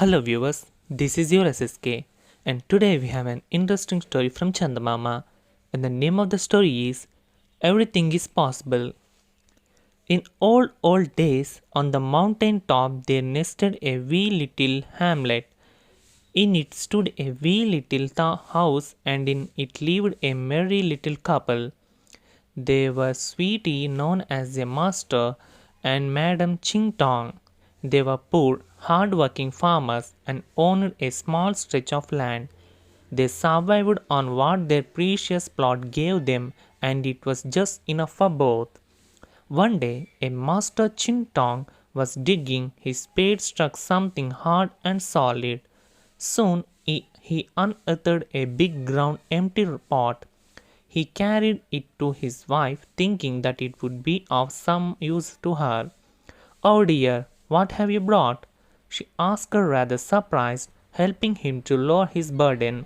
Hello viewers, this is your SSK and today we have an interesting story from Chandamama and the name of the story is Everything is Possible. In old days, on the mountain top there nested a wee little hamlet. In it stood a wee little house and in it lived a merry little couple. They were sweetie known as the master and Madam Ching Tong. They were poor, hard-working farmers and owned a small stretch of land. They survived on what their precious plot gave them and it was just enough for both. One day, a master Ching Tong was digging, his spade struck something hard and solid. Soon he unearthed a big round empty pot. He carried it to his wife, thinking that it would be of some use to her. "Oh dear, what have you brought?" she asked her rather surprised, helping him to lower his burden.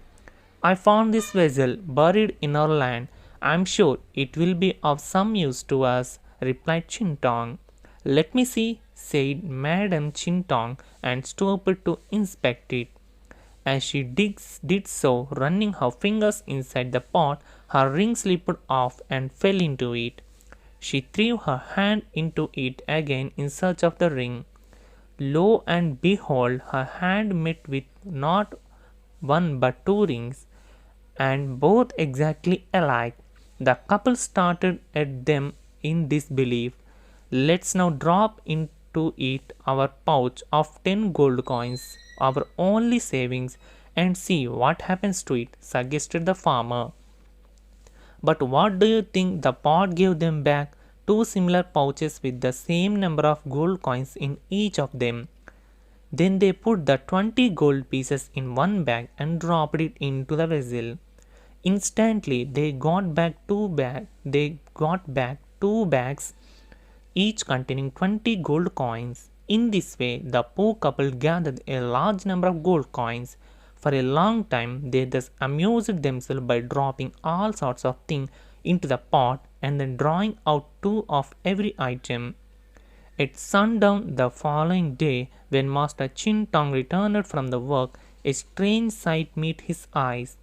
"I found this vessel buried in our land. I am sure it will be of some use to us," replied Chintong. "Let me see," said Madam Chintong and stooped to inspect it. As she did so, running her fingers inside the pot, her ring slipped off and fell into it. She threw her hand into it again in search of the ring. Lo and behold, her hand met with not one but two rings, and both exactly alike. The couple started at them in disbelief. "Let's now drop into it our pouch of 10 gold coins, our only savings, and see what happens to it," suggested the farmer. But what do you think the pot gave them back? Two similar pouches with the same number of gold coins in each of them. Then they put the 20 gold pieces in one bag and dropped it into the vessel. Instantly they got back two bags, each containing 20 gold coins. In this way, the poor couple gathered a large number of gold coins. For a long time, they thus amused themselves by dropping all sorts of things into the pot and then drawing out two of every item. At sundown the following day, when Master Chin Tong returned from the work, a strange sight met his eyes.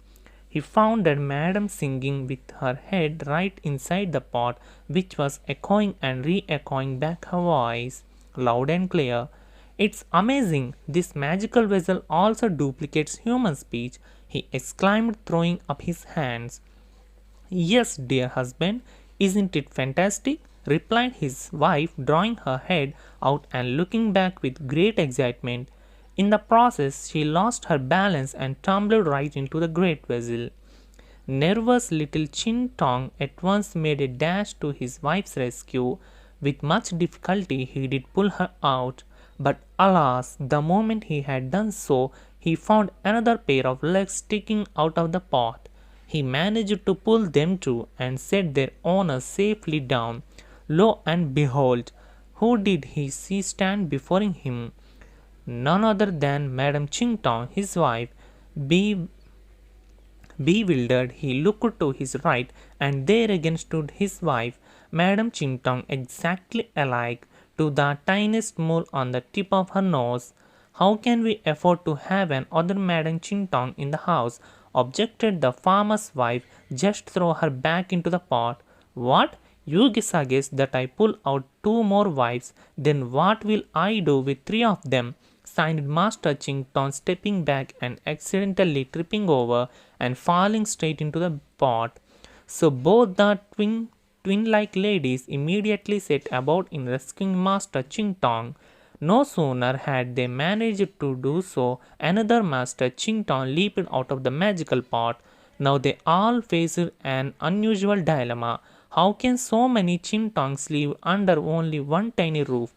He found that Madam singing with her head right inside the pot, which was echoing and re-echoing back her voice, loud and clear. "It's amazing! This magical vessel also duplicates human speech," he exclaimed, throwing up his hands. "Yes, dear husband, isn't it fantastic?" replied his wife, drawing her head out and looking back with great excitement. In the process, she lost her balance and tumbled right into the great vessel. Nervous little Chin Tong at once made a dash to his wife's rescue. With much difficulty, he did pull her out. But alas, the moment he had done so, he found another pair of legs sticking out of the pot. He managed to pull them too and set their owner safely down. Lo and behold, who did he see stand before him? None other than Madam Ching Tong, his wife. Be Bewildered, he looked to his right, and there again stood his wife, Madam Ching Tong, exactly alike, to the tiniest mole on the tip of her nose. "How can we afford to have an other Madam Ching Tong in the house?" objected the farmer's wife. "Just throw her back into the pot." "What? You suggest that I pull out two more wives? Then what will I do with three of them?" sighed Master Ching Tong, stepping back and accidentally tripping over and falling straight into the pot. So both the twin-like ladies immediately set about in rescuing Master Ching Tong. No sooner had they managed to do so, another Master Ching Tong leaped out of the magical pot. Now they all faced an unusual dilemma. How can so many Ching Tongs live under only one tiny roof?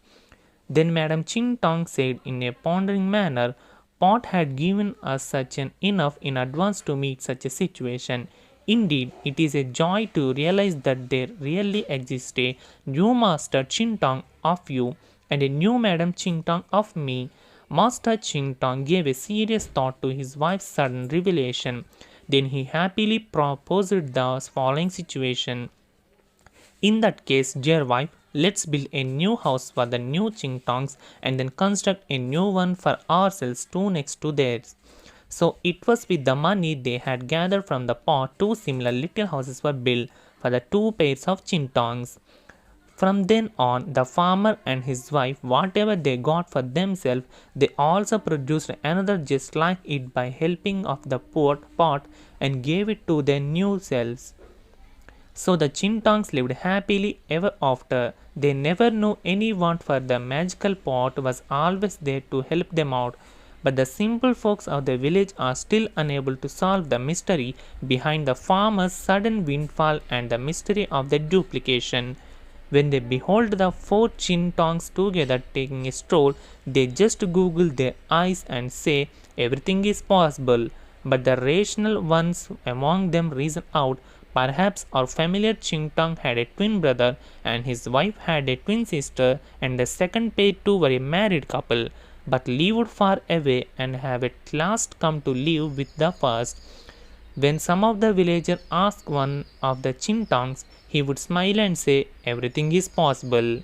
Then Madam Ching Tong said in a pondering manner, "Pot had given us such an enough in advance to meet such a situation. Indeed, it is a joy to realize that there really exists a new Master Ching Tong of you and a new Madam Ching Tong of me." Master Ching Tong gave a serious thought to his wife's sudden revelation. Then he happily proposed the following situation. "In that case, dear wife, Let's build a new house for the new Chingtongs and then construct a new one for ourselves too next to theirs. So it was with the money they had gathered from the pot, two similar little houses were built for the two pairs of Chintongs. From then on, the farmer and his wife, whatever they got for themselves, they also produced another just like it by helping of the poor pot and gave it to their new selves. So the Chintongs lived happily ever after. They never knew any want for the magical pot was always there to help them out. But the simple folks of the village are still unable to solve the mystery behind the farmer's sudden windfall and the mystery of the duplication. When they behold the four Chintongs together taking a stroll, they just Google their eyes and say everything is possible. But the rational ones among them reason out, perhaps our familiar Chintong had a twin brother and his wife had a twin sister, and the second pair too were a married couple, but lived far away and have at last come to live with the first. When some of the villagers asked one of the Chintongs, he would smile and say, everything is possible.